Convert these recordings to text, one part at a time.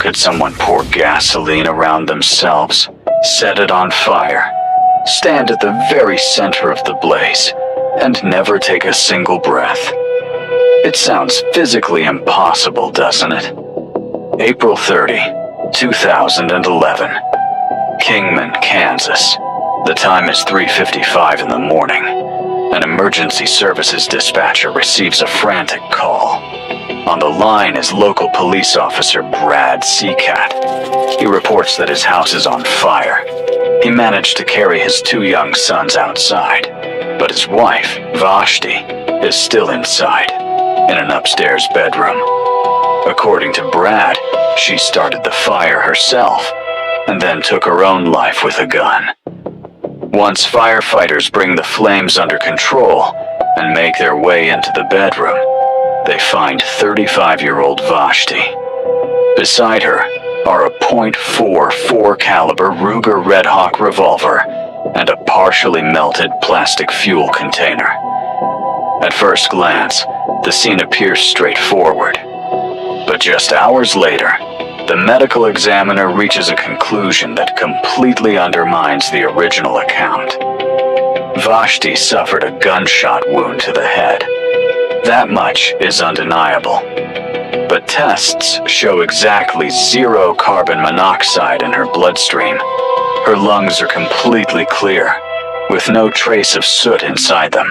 Could someone pour gasoline around themselves, set it on fire, stand at the very center of the blaze, and never take a single breath? It sounds physically impossible, doesn't it? April 30, 2011. Kingman, Kansas. The time is 3:55 in the morning. An emergency services dispatcher receives a frantic call. On the line is local police officer Brad Seacat. He reports that his house is on fire. He managed to carry his 2 young sons outside, but his wife, Vashti, is still inside, in an upstairs bedroom. According to Brad, she started the fire herself, and then took her own life with a gun. Once firefighters bring the flames under control and make their way into the bedroom, they find 35-year-old Vashti. Beside her are a .44 caliber Ruger Red Hawk revolver and a partially melted plastic fuel container. At first glance, the scene appears straightforward. But just hours later, the medical examiner reaches a conclusion that completely undermines the original account. Vashti suffered a gunshot wound to the head. That much is undeniable. But tests show exactly 0 carbon monoxide in her bloodstream. Her lungs are completely clear, with no trace of soot inside them.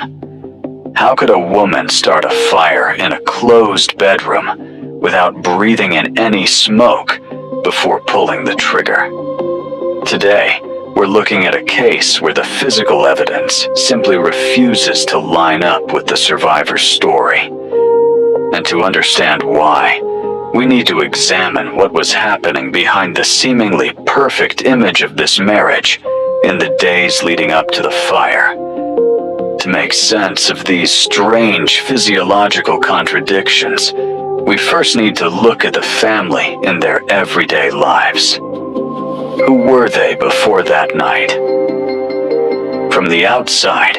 How could a woman start a fire in a closed bedroom without breathing in any smoke before pulling the trigger? Today, we're looking at a case where the physical evidence simply refuses to line up with the survivor's story. And to understand why, we need to examine what was happening behind the seemingly perfect image of this marriage in the days leading up to the fire. To make sense of these strange physiological contradictions, we first need to look at the family in their everyday lives. Who were they before that night? From the outside,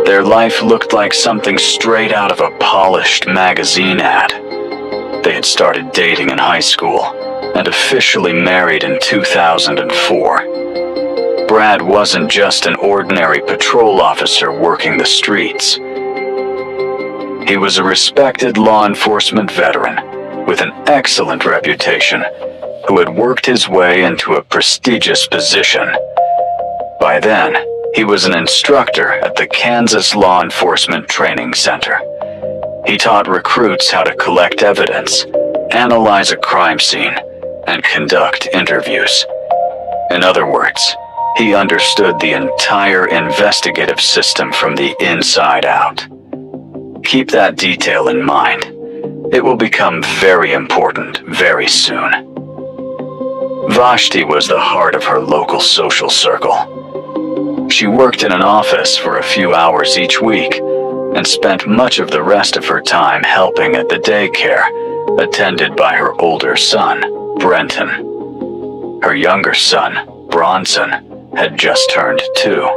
their life looked like something straight out of a polished magazine ad. They had started dating in high school and officially married in 2004. Brad wasn't just an ordinary patrol officer working the streets. He was a respected law enforcement veteran with an excellent reputation who had worked his way into a prestigious position. By then, he was an instructor at the Kansas Law Enforcement Training Center. He taught recruits how to collect evidence, analyze a crime scene, and conduct interviews. In other words, he understood the entire investigative system from the inside out. Keep that detail in mind. It will become very important very soon. Vashti was the heart of her local social circle. She worked in an office for a few hours each week and spent much of the rest of her time helping at the daycare, attended by her older son, Brenton. Her younger son, Bronson, had just turned 2.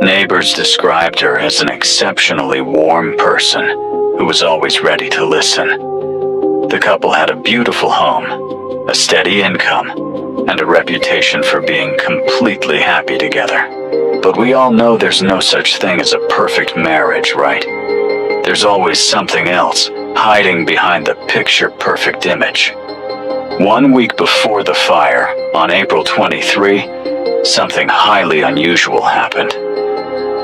Neighbors described her as an exceptionally warm person who was always ready to listen. The couple had a beautiful home, a steady income, and a reputation for being completely happy together. But we all know there's no such thing as a perfect marriage, right? There's always something else hiding behind the picture-perfect image. 1 week before the fire, on April 23, something highly unusual happened.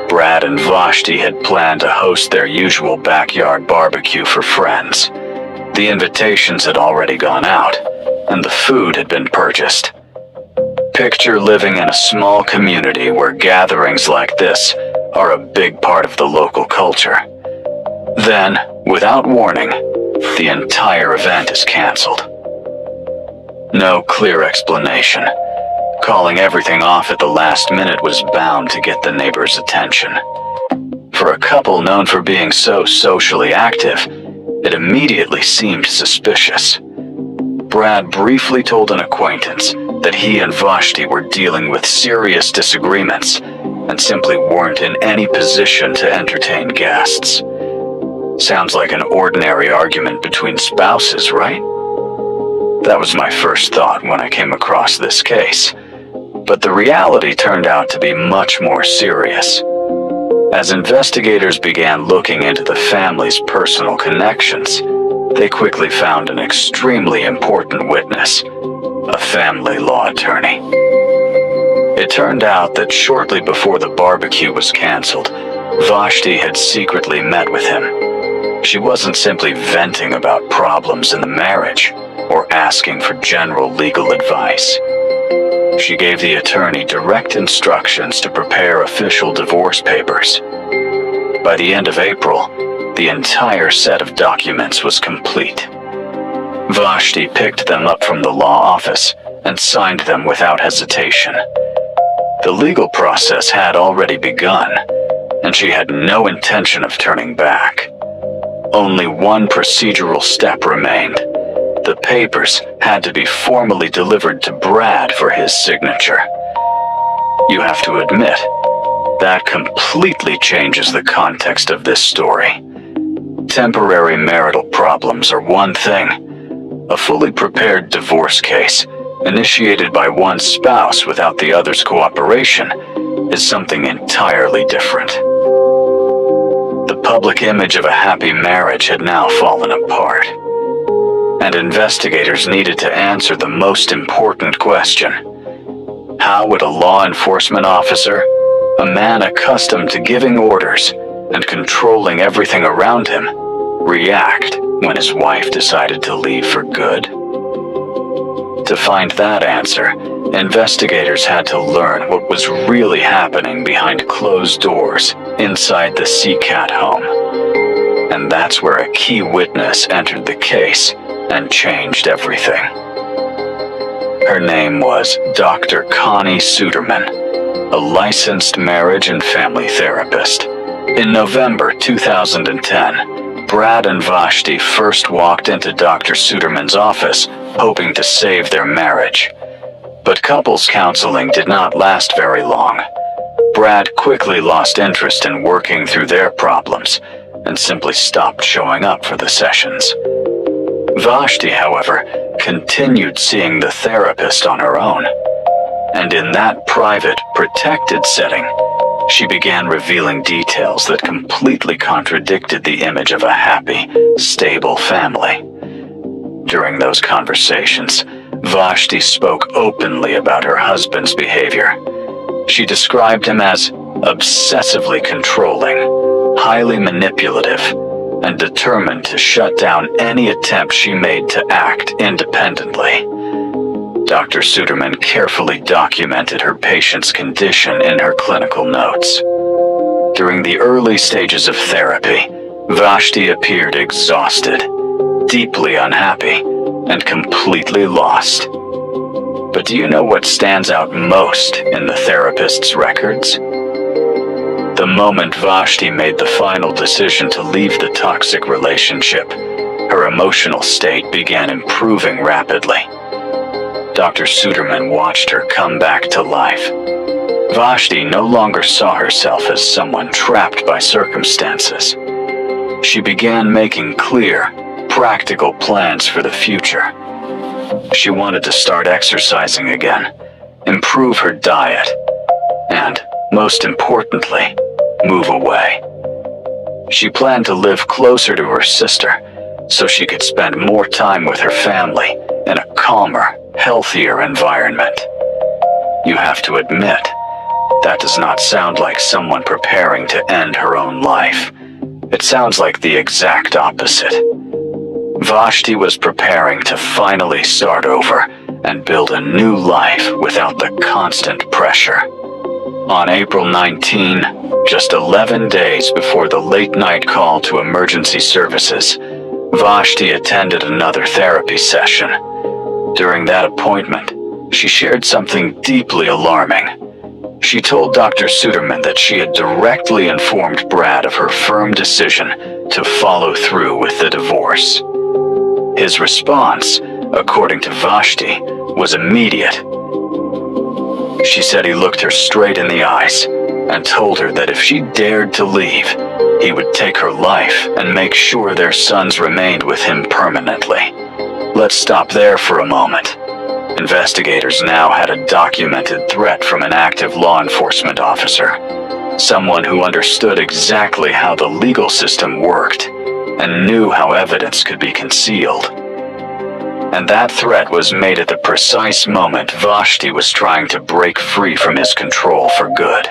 Brad and Vashti had planned to host their usual backyard barbecue for friends. The invitations had already gone out, and the food had been purchased. Picture living in a small community where gatherings like this are a big part of the local culture. Then, without warning, the entire event is canceled. No clear explanation. Calling everything off at the last minute was bound to get the neighbors' attention. For a couple known for being so socially active, it immediately seemed suspicious. Brad briefly told an acquaintance that he and Vashti were dealing with serious disagreements and simply weren't in any position to entertain guests. Sounds like an ordinary argument between spouses, right? That was my first thought when I came across this case. But the reality turned out to be much more serious. As investigators began looking into the family's personal connections, they quickly found an extremely important witness, a family law attorney. It turned out that shortly before the barbecue was canceled, Vashti had secretly met with him. She wasn't simply venting about problems in the marriage or asking for general legal advice. She gave the attorney direct instructions to prepare official divorce papers. By the end of April, the entire set of documents was complete. Vashti picked them up from the law office and signed them without hesitation. The legal process had already begun, and she had no intention of turning back. Only one procedural step remained. The papers had to be formally delivered to Brad for his signature. You have to admit, that completely changes the context of this story. Temporary marital problems are one thing. A fully prepared divorce case, initiated by one spouse without the other's cooperation, is something entirely different. The public image of a happy marriage had now fallen apart, and investigators needed to answer the most important question. How would a law enforcement officer, a man accustomed to giving orders and controlling everything around him, react when his wife decided to leave for good? To find that answer, investigators had to learn what was really happening behind closed doors inside the Seacat home. And that's where a key witness entered the case and changed everything. Her name was Dr. Connie Suderman, a licensed marriage and family therapist. In November 2010, Brad and Vashti first walked into Dr. Suderman's office, hoping to save their marriage. But couples counseling did not last very long. Brad quickly lost interest in working through their problems and simply stopped showing up for the sessions. Vashti, however, continued seeing the therapist on her own. And in that private, protected setting, she began revealing details that completely contradicted the image of a happy, stable family. During those conversations, Vashti spoke openly about her husband's behavior. She described him as obsessively controlling, highly manipulative, and determined to shut down any attempt she made to act independently. Dr. Suderman carefully documented her patient's condition in her clinical notes. During the early stages of therapy, Vashti appeared exhausted, deeply unhappy, and completely lost. But do you know what stands out most in the therapist's records? The moment Vashti made the final decision to leave the toxic relationship, her emotional state began improving rapidly. Dr. Suderman watched her come back to life. Vashti no longer saw herself as someone trapped by circumstances. She began making clear, practical plans for the future. She wanted to start exercising again, improve her diet, and, most importantly, move away. She planned to live closer to her sister so she could spend more time with her family in a calmer, healthier environment. You have to admit, that does not sound like someone preparing to end her own life. It sounds like the exact opposite. Vashti was preparing to finally start over and build a new life without the constant pressure. On April 19, just 11 days before the late-night call to emergency services, Vashti attended another therapy session. During that appointment, she shared something deeply alarming. She told Dr. Suderman that she had directly informed Brad of her firm decision to follow through with the divorce. His response, according to Vashti, was immediate. She said he looked her straight in the eyes and told her that if she dared to leave, he would take her life and make sure their sons remained with him permanently. Let's stop there for a moment. Investigators now had a documented threat from an active law enforcement officer, someone who understood exactly how the legal system worked and knew how evidence could be concealed. And that threat was made at the precise moment Vashti was trying to break free from his control for good.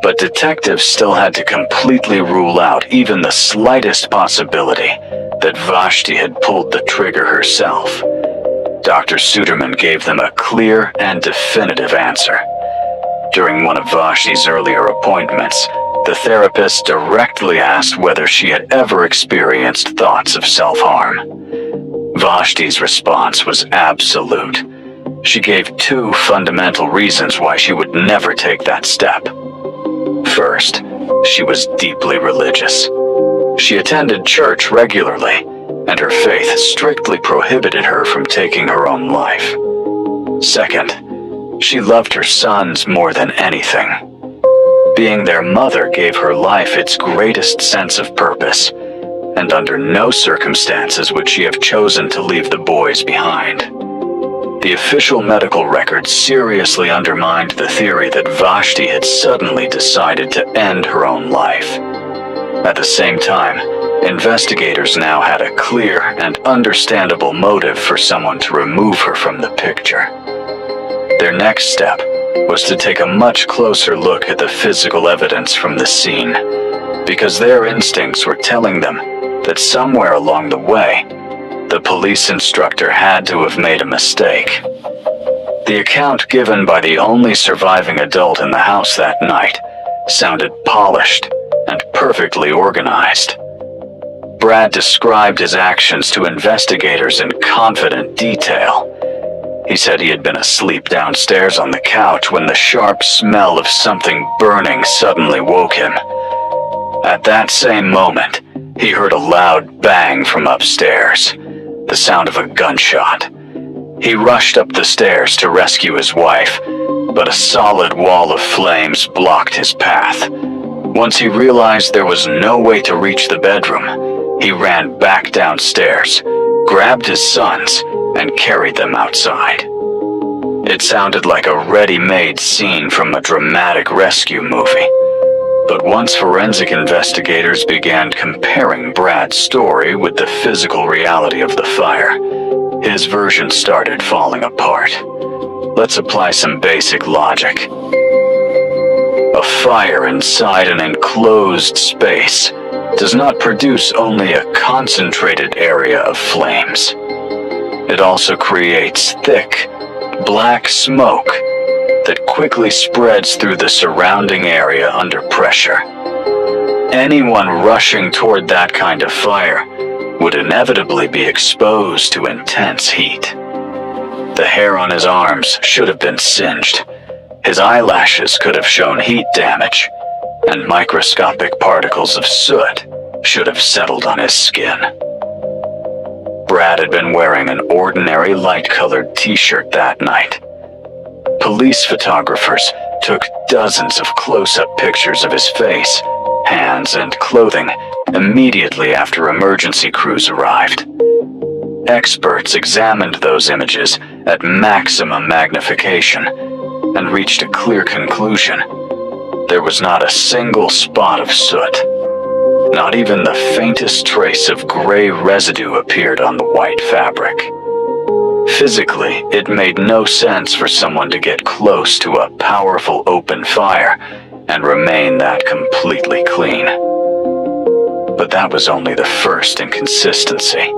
But detectives still had to completely rule out even the slightest possibility that Vashti had pulled the trigger herself. Dr. Suderman gave them a clear and definitive answer. During one of Vashti's earlier appointments, the therapist directly asked whether she had ever experienced thoughts of self-harm. Vashti's response was absolute. She gave two fundamental reasons why she would never take that step. First, she was deeply religious. She attended church regularly, and her faith strictly prohibited her from taking her own life. Second, she loved her sons more than anything. Being their mother gave her life its greatest sense of purpose, and under no circumstances would she have chosen to leave the boys behind. The official medical records seriously undermined the theory that Vashti had suddenly decided to end her own life. At the same time, investigators now had a clear and understandable motive for someone to remove her from the picture. Their next step was to take a much closer look at the physical evidence from the scene, because their instincts were telling them that somewhere along the way, the police instructor had to have made a mistake. The account given by the only surviving adult in the house that night sounded polished and perfectly organized. Brad described his actions to investigators in confident detail. He said he had been asleep downstairs on the couch when the sharp smell of something burning suddenly woke him. At that same moment, he heard a loud bang from upstairs, the sound of a gunshot. He rushed up the stairs to rescue his wife, but a solid wall of flames blocked his path. Once he realized there was no way to reach the bedroom, he ran back downstairs, grabbed his sons, and carried them outside. It sounded like a ready-made scene from a dramatic rescue movie. But once forensic investigators began comparing Brad's story with the physical reality of the fire, his version started falling apart. Let's apply some basic logic. A fire inside an enclosed space does not produce only a concentrated area of flames. It also creates thick, black smoke that quickly spreads through the surrounding area under pressure. Anyone rushing toward that kind of fire would inevitably be exposed to intense heat. The hair on his arms should have been singed. His eyelashes could have shown heat damage, and microscopic particles of soot should have settled on his skin. Brad had been wearing an ordinary light-colored t-shirt that night. Police photographers took dozens of close-up pictures of his face, hands, and clothing immediately after emergency crews arrived. Experts examined those images at maximum magnification and reached a clear conclusion. There was not a single spot of soot. Not even the faintest trace of gray residue appeared on the white fabric. Physically, it made no sense for someone to get close to a powerful open fire and remain that completely clean. But that was only the first inconsistency.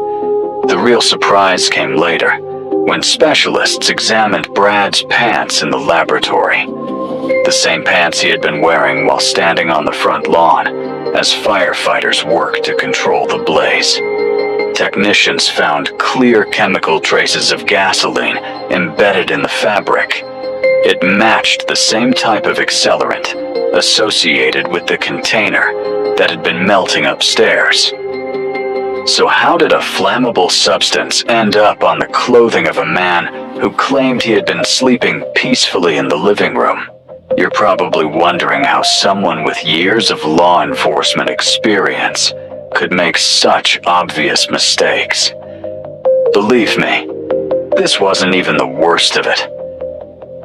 The real surprise came later, when specialists examined Brad's pants in the laboratory. The same pants he had been wearing while standing on the front lawn, as firefighters worked to control the blaze. Technicians found clear chemical traces of gasoline embedded in the fabric. It matched the same type of accelerant associated with the container that had been melting upstairs. So how did a flammable substance end up on the clothing of a man who claimed he had been sleeping peacefully in the living room? You're probably wondering how someone with years of law enforcement experience could make such obvious mistakes. Believe me, this wasn't even the worst of it.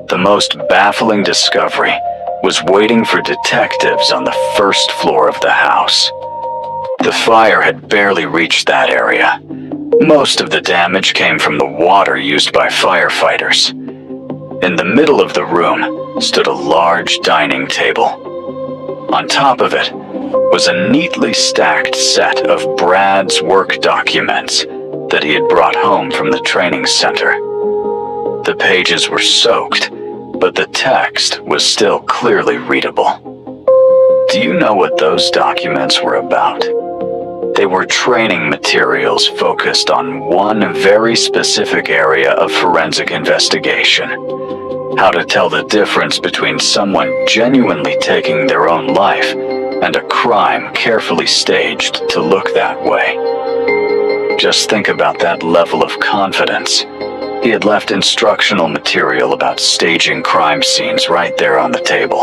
The most baffling discovery was waiting for detectives on the first floor of the house. The fire had barely reached that area. Most of the damage came from the water used by firefighters. In the middle of the room stood a large dining table. On top of it was a neatly stacked set of Brad's work documents that he had brought home from the training center. The pages were soaked, but the text was still clearly readable. Do you know what those documents were about? They were training materials focused on one very specific area of forensic investigation: how to tell the difference between someone genuinely taking their own life and a crime carefully staged to look that way. Just think about that level of confidence. He had left instructional material about staging crime scenes right there on the table,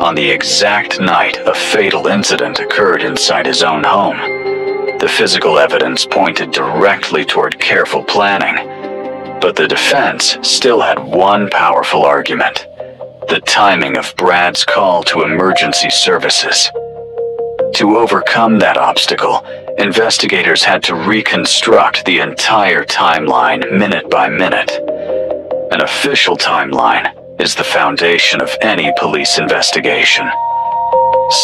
on the exact night a fatal incident occurred inside his own home. The physical evidence pointed directly toward careful planning, but the defense still had one powerful argument: the timing of Brad's call to emergency services. To overcome that obstacle, investigators had to reconstruct the entire timeline minute by minute. An official timeline is the foundation of any police investigation.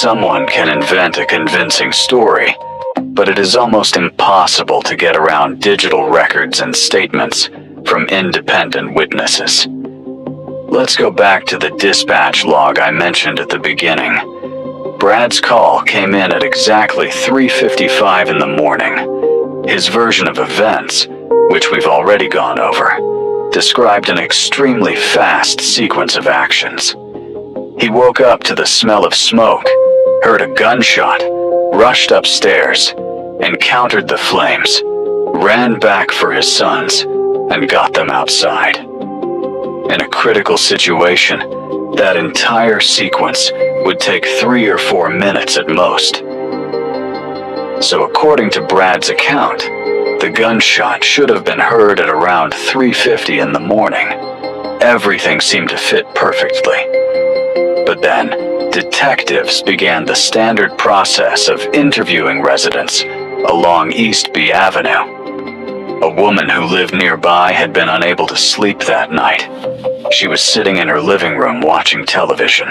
Someone can invent a convincing story, but it is almost impossible to get around digital records and statements from independent witnesses. Let's go back to the dispatch log I mentioned at the beginning. Brad's call came in at exactly 3:55 in the morning. His version of events, which we've already gone over, described an extremely fast sequence of actions. He woke up to the smell of smoke, heard a gunshot, rushed upstairs, encountered the flames, ran back for his sons, and got them outside. In a critical situation, that entire sequence would take 3 or 4 minutes at most. So according to Brad's account, the gunshot should have been heard at around 3:50 in the morning. Everything seemed to fit perfectly. But then, detectives began the standard process of interviewing residents along East B Avenue. A woman who lived nearby had been unable to sleep that night. She was sitting in her living room watching television,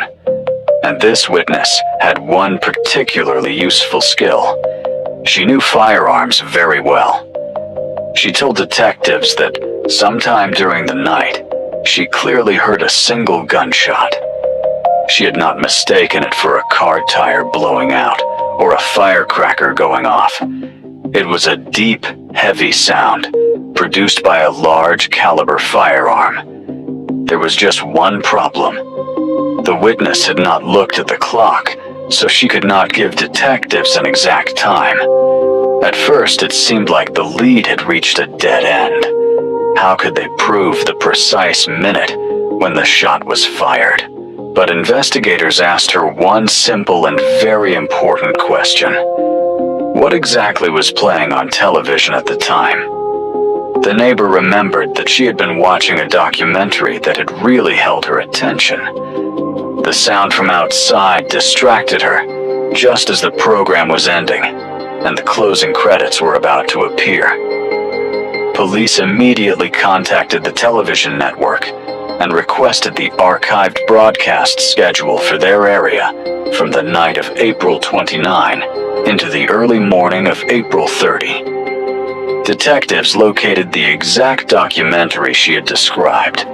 and this witness had one particularly useful skill. She knew firearms very well. She told detectives that sometime during the night, she clearly heard a single gunshot. She had not mistaken it for a car tire blowing out or a firecracker going off. It was a deep, heavy sound produced by a large caliber firearm. There was just one problem. The witness had not looked at the clock, so she could not give detectives an exact time. At first, it seemed like the lead had reached a dead end. How could they prove the precise minute when the shot was fired? But investigators asked her one simple and very important question. What exactly was playing on television at the time? The neighbor remembered that she had been watching a documentary that had really held her attention. The sound from outside distracted her just as the program was ending, and the closing credits were about to appear. Police immediately contacted the television network and requested the archived broadcast schedule for their area from the night of April 29 into the early morning of April 30. Detectives located the exact documentary she had described.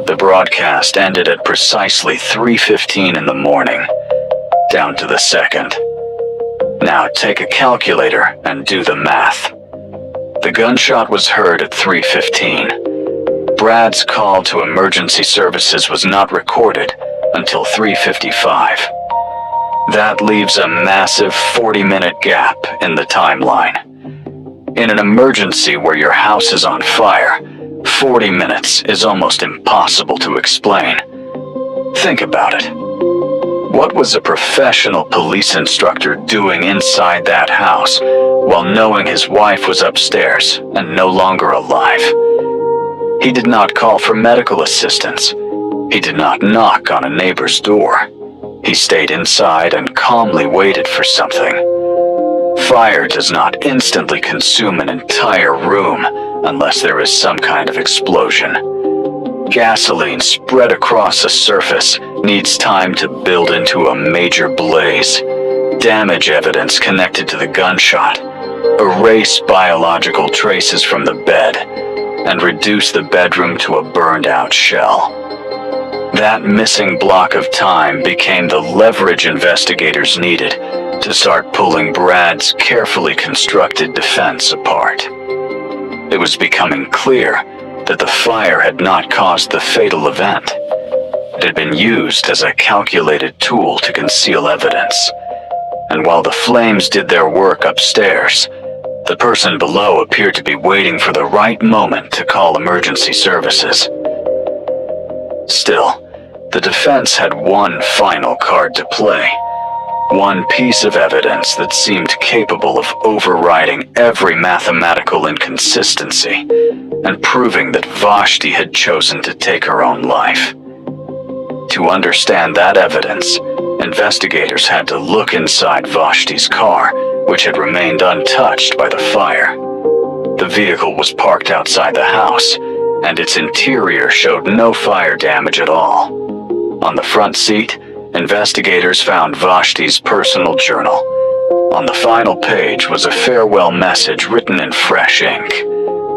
The broadcast ended at precisely 3:15 in the morning, down to the second. Now take a calculator and do the math. The gunshot was heard at 3:15. Brad's call to emergency services was not recorded until 3:55. That leaves a massive 40-minute gap in the timeline. In an emergency where your house is on fire, 40 minutes is almost impossible to explain. Think about it. What was a professional police instructor doing inside that house while knowing his wife was upstairs and no longer alive. He did not call for medical assistance. He did not knock on a neighbor's door. He stayed inside and calmly waited for something. Fire does not instantly consume an entire room unless there is some kind of explosion. Gasoline spread across a surface needs time to build into a major blaze, damage evidence connected to the gunshot, erase biological traces from the bed, and reduce the bedroom to a burned-out shell. That missing block of time became the leverage investigators needed to start pulling Brad's carefully constructed defense apart. It was becoming clear that the fire had not caused the fatal event. It had been used as a calculated tool to conceal evidence. And while the flames did their work upstairs, the person below appeared to be waiting for the right moment to call emergency services. Still, the defense had one final card to play. One piece of evidence that seemed capable of overriding every mathematical inconsistency and proving that Vashti had chosen to take her own life. To understand that evidence, investigators had to look inside Vashti's car, which had remained untouched by the fire. The vehicle was parked outside the house, and its interior showed no fire damage at all. On the front seat, investigators found Vashti's personal journal. On the final page was a farewell message written in fresh ink.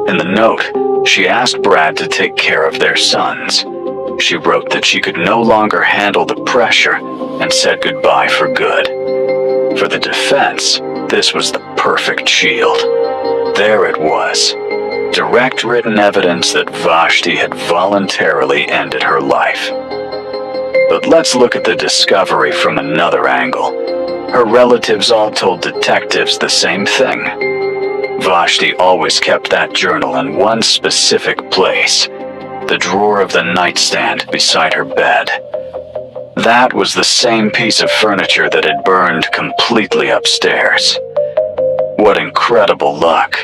In the note, she asked Brad to take care of their sons. She wrote that she could no longer handle the pressure and said goodbye for good. For the defense, this was the perfect shield. There it was. Direct written evidence that Vashti had voluntarily ended her life. But let's look at the discovery from another angle. Her relatives all told detectives the same thing. Vashti always kept that journal in one specific place, the drawer of the nightstand beside her bed. That was the same piece of furniture that had burned completely upstairs. What incredible luck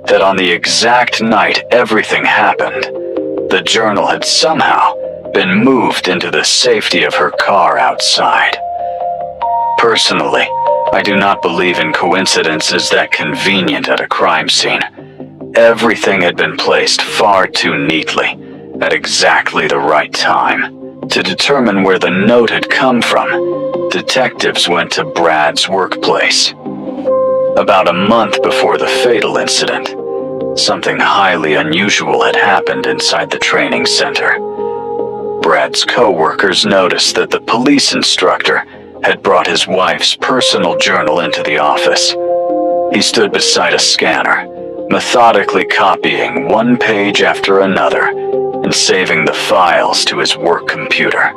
that on the exact night everything happened, the journal had somehow been moved into the safety of her car outside. Personally, I do not believe in coincidences that convenient at a crime scene. Everything had been placed far too neatly, at exactly the right time. To determine where the note had come from, detectives went to Brad's workplace. About a month before the fatal incident, something highly unusual had happened inside the training center. Brad's co-workers noticed that the police instructor had brought his wife's personal journal into the office. He stood beside a scanner, methodically copying one page after another and saving the files to his work computer.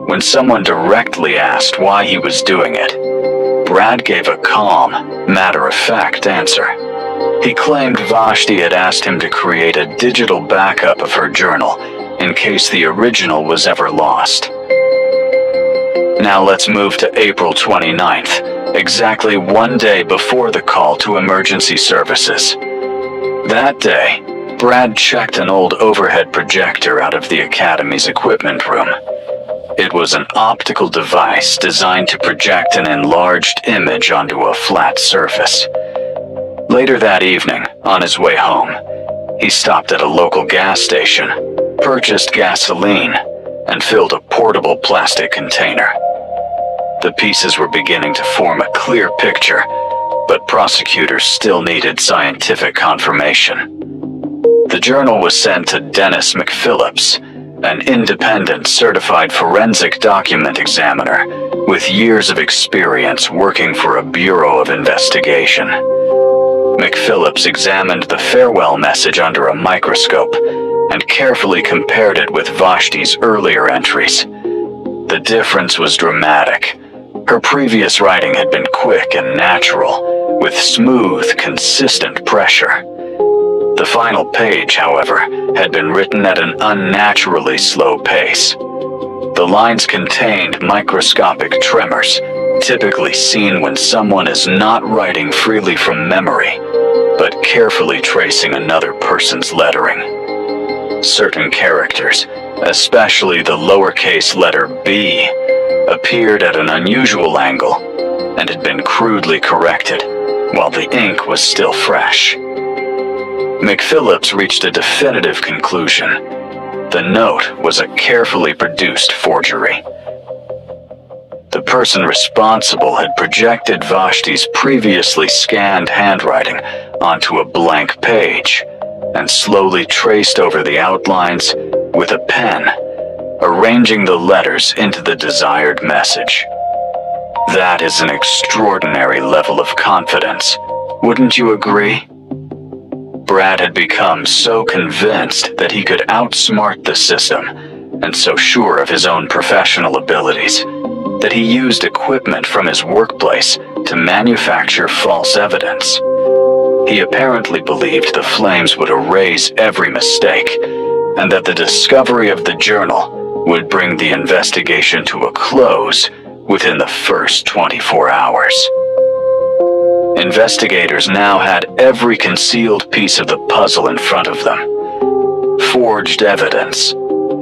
When someone directly asked why he was doing it, Brad gave a calm, matter-of-fact answer. He claimed Vashti had asked him to create a digital backup of her journal in case the original was ever lost. Now let's move to April 29th, exactly one day before the call to emergency services. That day, Brad checked an old overhead projector out of the Academy's equipment room. It was an optical device designed to project an enlarged image onto a flat surface. Later that evening, on his way home, he stopped at a local gas station, purchased gasoline, and filled a portable plastic container. The pieces were beginning to form a clear picture, but prosecutors still needed scientific confirmation. The journal was sent to Dennis McPhillips, an independent certified forensic document examiner with years of experience working for a Bureau of Investigation. McPhillips examined the farewell message under a microscope and carefully compared it with Vashti's earlier entries. The difference was dramatic. Her previous writing had been quick and natural, with smooth, consistent pressure. The final page, however, had been written at an unnaturally slow pace. The lines contained microscopic tremors, typically seen when someone is not writing freely from memory, but carefully tracing another person's lettering. Certain characters, especially the lowercase letter B, appeared at an unusual angle and had been crudely corrected while the ink was still fresh. McPhillips reached a definitive conclusion. The note was a carefully produced forgery. The person responsible had projected Vashti's previously scanned handwriting onto a blank page and slowly traced over the outlines with a pen, arranging the letters into the desired message. That is an extraordinary level of confidence, wouldn't you agree? Brad had become so convinced that he could outsmart the system, and so sure of his own professional abilities, that he used equipment from his workplace to manufacture false evidence. He apparently believed the flames would erase every mistake, and that the discovery of the journal would bring the investigation to a close within the first 24 hours. Investigators now had every concealed piece of the puzzle in front of them. Forged evidence,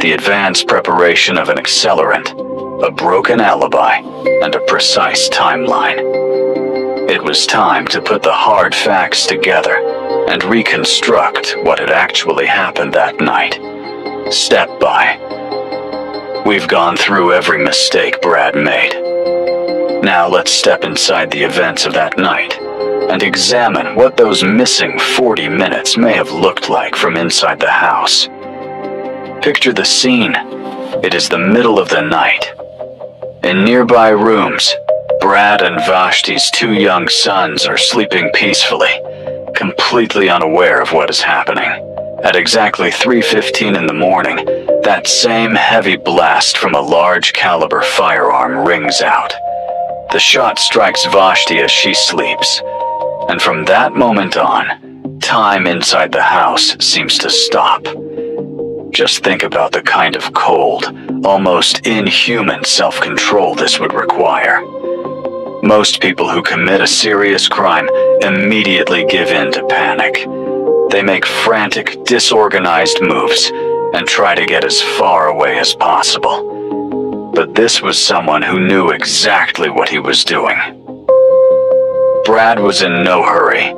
the advanced preparation of an accelerant, a broken alibi, and a precise timeline. It was time to put the hard facts together and reconstruct what had actually happened that night, step by. We've gone through every mistake Brad made. Now let's step inside the events of that night and examine what those missing 40 minutes may have looked like from inside the house. Picture the scene. It is the middle of the night. In nearby rooms, Brad and Vashti's 2 young sons are sleeping peacefully, completely unaware of what is happening. At exactly 3:15 in the morning, that same heavy blast from a large caliber firearm rings out. The shot strikes Vashti as she sleeps, and from that moment on, time inside the house seems to stop. Just think about the kind of cold, almost inhuman self-control this would require. Most people who commit a serious crime immediately give in to panic. They make frantic, disorganized moves and try to get as far away as possible. But this was someone who knew exactly what he was doing. Brad was in no hurry.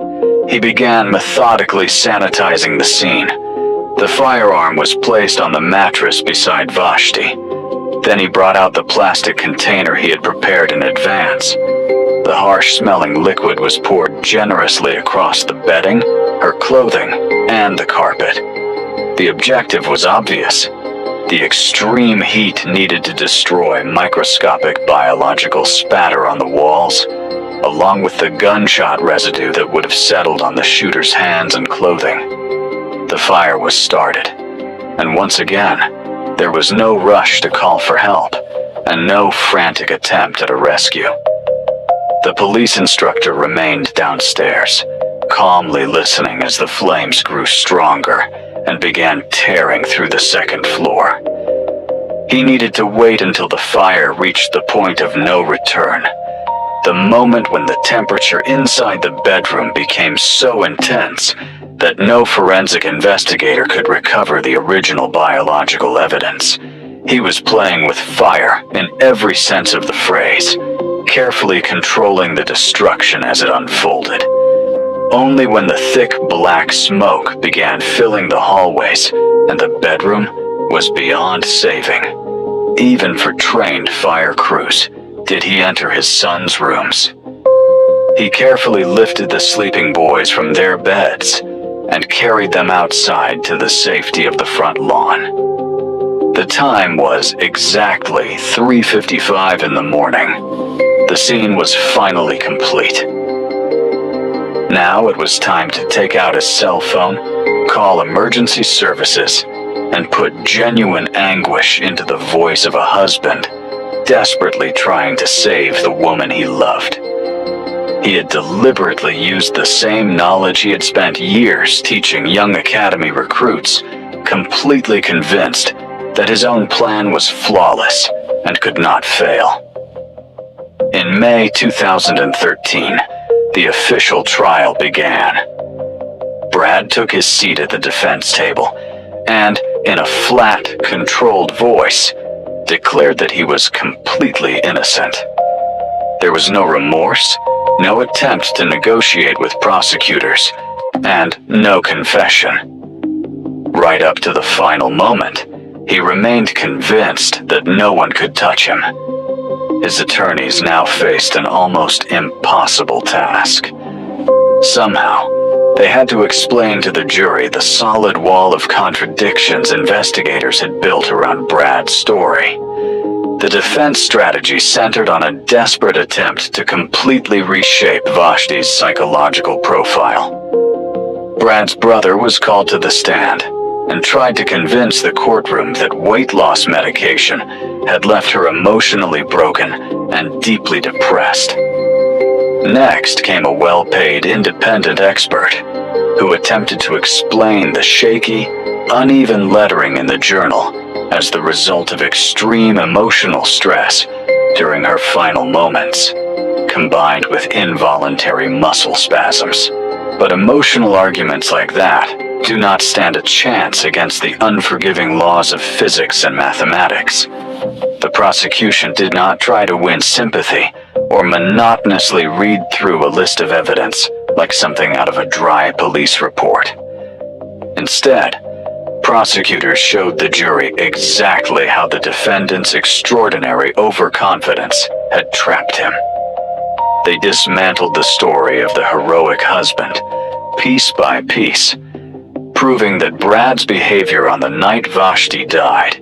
He began methodically sanitizing the scene. The firearm was placed on the mattress beside Vashti. Then he brought out the plastic container he had prepared in advance. The harsh-smelling liquid was poured generously across the bedding, her clothing, and the carpet. The objective was obvious. The extreme heat needed to destroy microscopic biological spatter on the walls, along with the gunshot residue that would have settled on the shooter's hands and clothing. The fire was started, and once again, there was no rush to call for help, and no frantic attempt at a rescue. The police instructor remained downstairs, calmly listening as the flames grew stronger and began tearing through the second floor. He needed to wait until the fire reached the point of no return, the moment when the temperature inside the bedroom became so intense that no forensic investigator could recover the original biological evidence. He was playing with fire in every sense of the phrase, carefully controlling the destruction as it unfolded. Only when the thick black smoke began filling the hallways and the bedroom was beyond saving, even for trained fire crews, did he enter his son's rooms. He carefully lifted the sleeping boys from their beds and carried them outside to the safety of the front lawn. The time was exactly 3:55 in the morning. The scene was finally complete. Now it was time to take out his cell phone, call emergency services, and put genuine anguish into the voice of a husband desperately trying to save the woman he loved. He had deliberately used the same knowledge he had spent years teaching young academy recruits, completely convinced that his own plan was flawless and could not fail. In May 2013, the official trial began. Brad took his seat at the defense table and, in a flat, controlled voice, declared that he was completely innocent. There was no remorse, no attempt to negotiate with prosecutors, and no confession. Right up to the final moment, he remained convinced that no one could touch him. His attorneys now faced an almost impossible task. Somehow, they had to explain to the jury the solid wall of contradictions investigators had built around Brad's story. The defense strategy centered on a desperate attempt to completely reshape Vashti's psychological profile. Brad's brother was called to the stand and tried to convince the courtroom that weight loss medication had left her emotionally broken and deeply depressed. Next came a well-paid independent expert who attempted to explain the shaky, uneven lettering in the journal as the result of extreme emotional stress during her final moments, combined with involuntary muscle spasms. But emotional arguments like that do not stand a chance against the unforgiving laws of physics and mathematics. The prosecution did not try to win sympathy or monotonously read through a list of evidence like something out of a dry police report. Instead, prosecutors showed the jury exactly how the defendant's extraordinary overconfidence had trapped him. They dismantled the story of the heroic husband, piece by piece, proving that Brad's behavior on the night Vashti died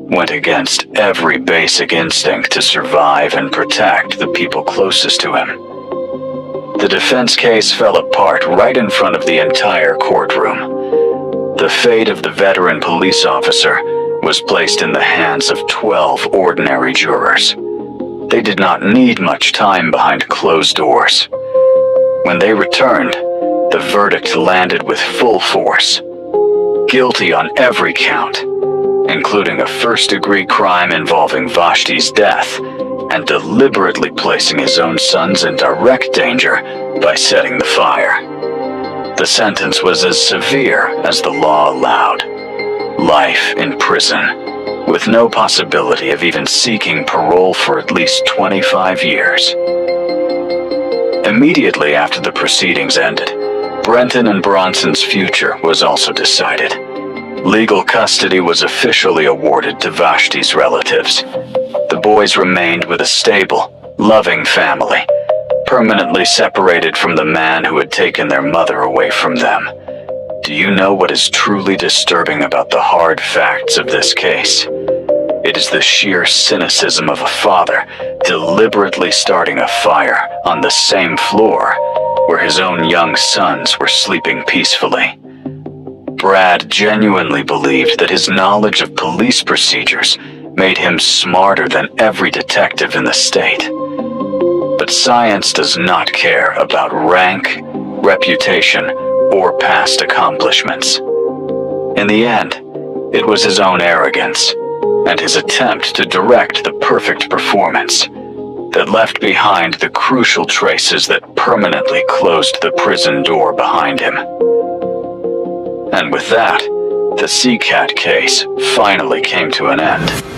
went against every basic instinct to survive and protect the people closest to him. The defense case fell apart right in front of the entire courtroom. The fate of the veteran police officer was placed in the hands of 12 ordinary jurors. They did not need much time behind closed doors. When they returned, the verdict landed with full force. Guilty on every count, including a first-degree crime involving Vashti's death and deliberately placing his own sons in direct danger by setting the fire. The sentence was as severe as the law allowed: life in prison, with no possibility of even seeking parole for at least 25 years. Immediately after the proceedings ended, Brenton and Bronson's future was also decided. Legal custody was officially awarded to Vashti's relatives. The boys remained with a stable, loving family, permanently separated from the man who had taken their mother away from them. Do you know what is truly disturbing about the hard facts of this case? It is the sheer cynicism of a father deliberately starting a fire on the same floor where his own young sons were sleeping peacefully. Brad genuinely believed that his knowledge of police procedures made him smarter than every detective in the state. But science does not care about rank, reputation, or past accomplishments. In the end, it was his own arrogance and his attempt to direct the perfect performance that left behind the crucial traces that permanently closed the prison door behind him. And with that, the Seacat case finally came to an end.